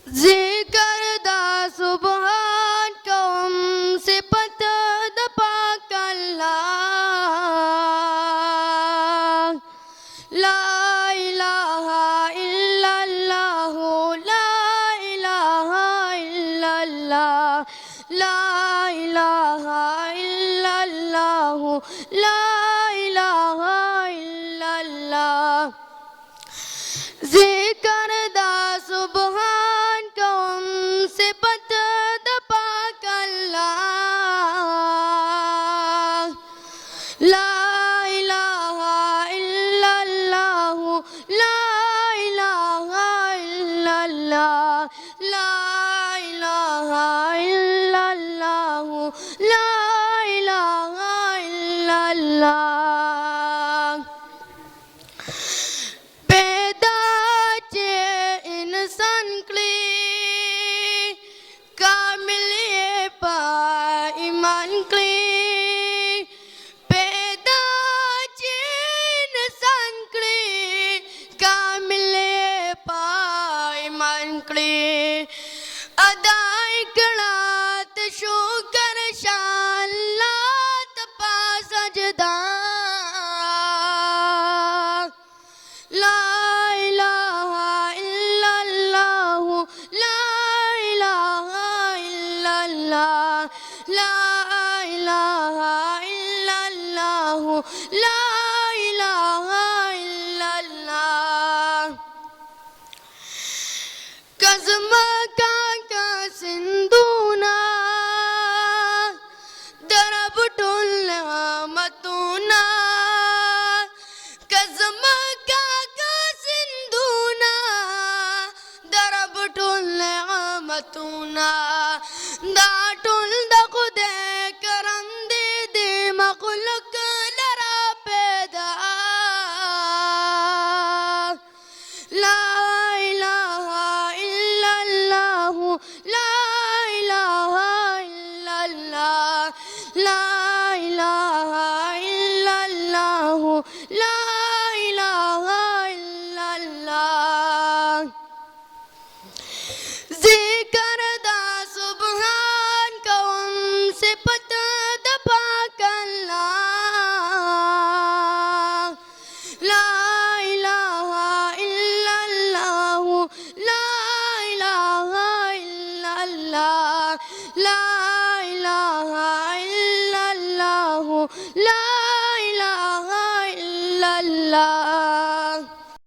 जिक्र दा सुभान कौम सिफत द पाक अल्लाह ला इलाहा इल्लल्लाह ला इलाहा इल्लल्लाह ला इलाहा इल्लल्लाह ला इलाहा इल्लल्लाह जिक्र दा सुभान कौम सिफत द पाक अल्लाह ला इलाहा इल्लल्लाह ला इलाहा इल्लल्लाह ला इलाहा इल्लल्लाह ला इलाहा इल्लल्लाह पैदा चे इंसान कली कामिल ये पा ईमान कली पैदा चे इंसान कली कामिल ये पा ईमान कली अदाई कलात शुक्र शालात पा सजदा ला इलाहा इल्लल्लाह ला इलाहा इल्लल्लाह ला इलाहा इल्लल्लाह ला इलाहा इल्लल्लाह कज़्म का सिंधुना दरबटुल मतुना कज़्म का सिंधुना दरबटुल मतुना दाटुल द खुदे